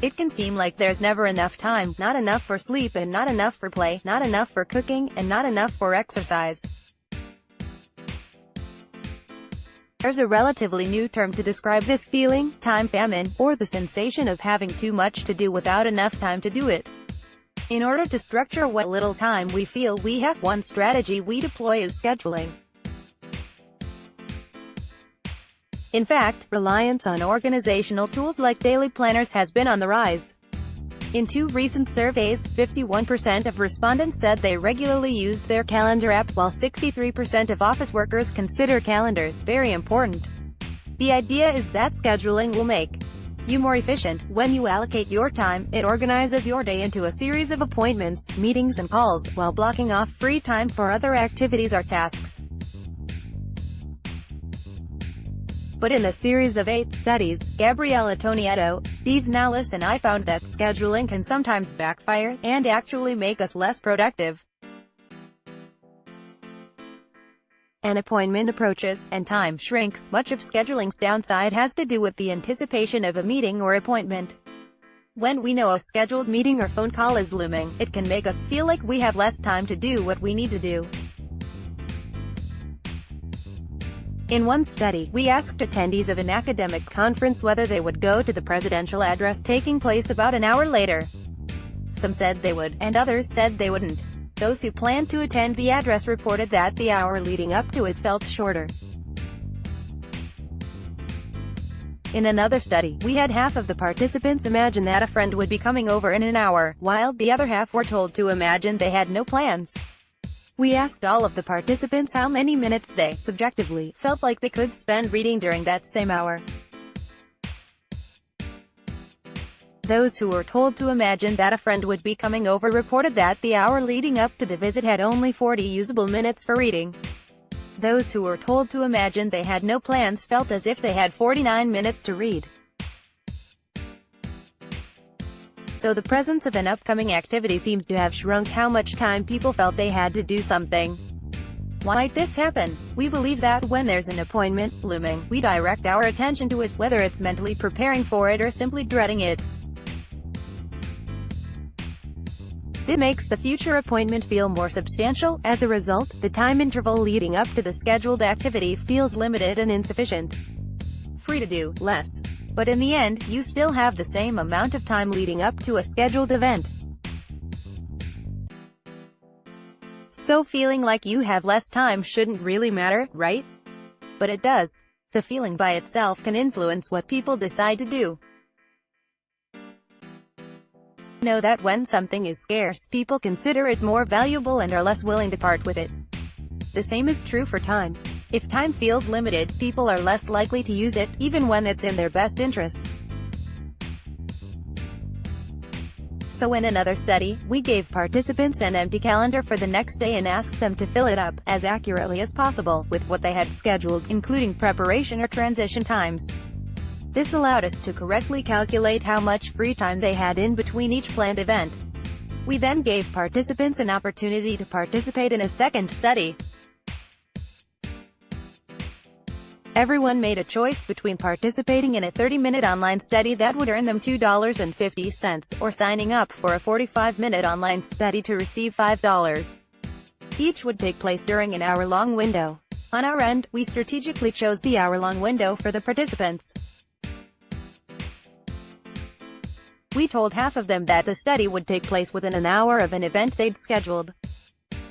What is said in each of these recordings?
It can seem like there's never enough time, not enough for sleep and not enough for play, not enough for cooking, and not enough for exercise. There's a relatively new term to describe this feeling, time famine, or the sensation of having too much to do without enough time to do it. In order to structure what little time we feel we have, one strategy we deploy is scheduling. In fact, reliance on organizational tools like daily planners has been on the rise. In 2 recent surveys, 51% of respondents said they regularly used their calendar app, while 63% of office workers consider calendars very important. The idea is that scheduling will make you more efficient. When you allocate your time, it organizes your day into a series of appointments, meetings and calls, while blocking off free time for other activities or tasks. But in a series of 8 studies, Gabriella Tonietto, Steve Nallis and I found that scheduling can sometimes backfire, and actually make us less productive. An appointment approaches, and time shrinks. Much of scheduling's downside has to do with the anticipation of a meeting or appointment. When we know a scheduled meeting or phone call is looming, it can make us feel like we have less time to do what we need to do. In one study, we asked attendees of an academic conference whether they would go to the presidential address taking place about an hour later. Some said they would, and others said they wouldn't. Those who planned to attend the address reported that the hour leading up to it felt shorter. In another study, we had half of the participants imagine that a friend would be coming over in an hour, while the other half were told to imagine they had no plans. We asked all of the participants how many minutes they, subjectively, felt like they could spend reading during that same hour. Those who were told to imagine that a friend would be coming over reported that the hour leading up to the visit had only 40 usable minutes for reading. Those who were told to imagine they had no plans felt as if they had 49 minutes to read. So the presence of an upcoming activity seems to have shrunk how much time people felt they had to do something. Why might this happen? We believe that when there's an appointment looming, we direct our attention to it, whether it's mentally preparing for it or simply dreading it. This makes the future appointment feel more substantial. As a result, the time interval leading up to the scheduled activity feels limited and insufficient. Free to do less. But in the end, you still have the same amount of time leading up to a scheduled event. So feeling like you have less time shouldn't really matter, right? But it does. The feeling by itself can influence what people decide to do. Know that when something is scarce, people consider it more valuable and are less willing to part with it. The same is true for time. If time feels limited, people are less likely to use it, even when it's in their best interest. So in another study, we gave participants an empty calendar for the next day and asked them to fill it up, as accurately as possible, with what they had scheduled, including preparation or transition times. This allowed us to correctly calculate how much free time they had in between each planned event. We then gave participants an opportunity to participate in a second study. Everyone made a choice between participating in a 30-minute online study that would earn them $2.50, or signing up for a 45-minute online study to receive $5. Each would take place during an hour-long window. On our end, we strategically chose the hour-long window for the participants. We told half of them that the study would take place within an hour of an event they'd scheduled.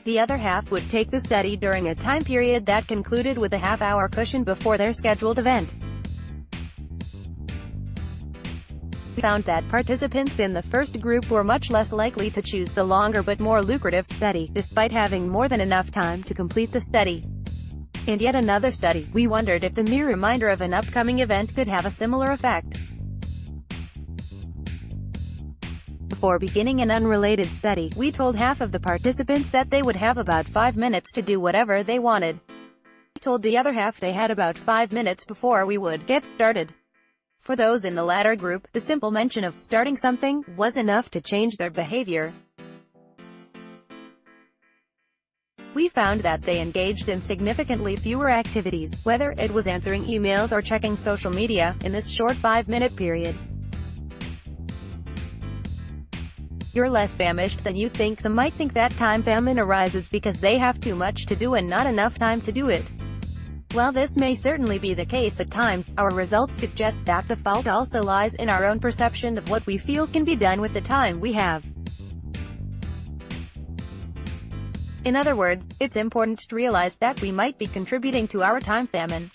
The other half would take the study during a time period that concluded with a half-hour cushion before their scheduled event. We found that participants in the first group were much less likely to choose the longer but more lucrative study, despite having more than enough time to complete the study. In yet another study, we wondered if the mere reminder of an upcoming event could have a similar effect. Before beginning an unrelated study, we told half of the participants that they would have about 5 minutes to do whatever they wanted. We told the other half they had about 5 minutes before we would get started. For those in the latter group, the simple mention of starting something was enough to change their behavior. We found that they engaged in significantly fewer activities, whether it was answering emails or checking social media, in this short 5-minute period. you're less famished than you think. Some might think that time famine arises because they have too much to do and not enough time to do it. While this may certainly be the case at times, our results suggest that the fault also lies in our own perception of what we feel can be done with the time we have. In other words, it's important to realize that we might be contributing to our time famine.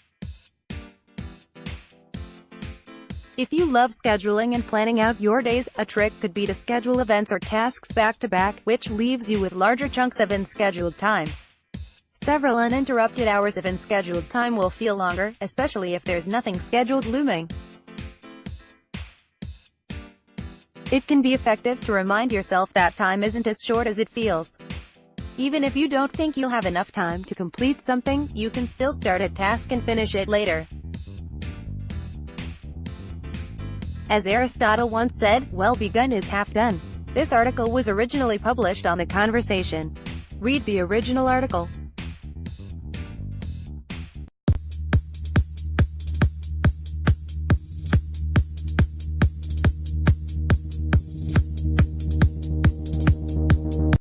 If you love scheduling and planning out your days, a trick could be to schedule events or tasks back-to-back, which leaves you with larger chunks of unscheduled time. Several uninterrupted hours of unscheduled time will feel longer, especially if there's nothing scheduled looming. It can be effective to remind yourself that time isn't as short as it feels. Even if you don't think you'll have enough time to complete something, you can still start a task and finish it later. As Aristotle once said, "Well begun is half done." This article was originally published on The Conversation. Read the original article.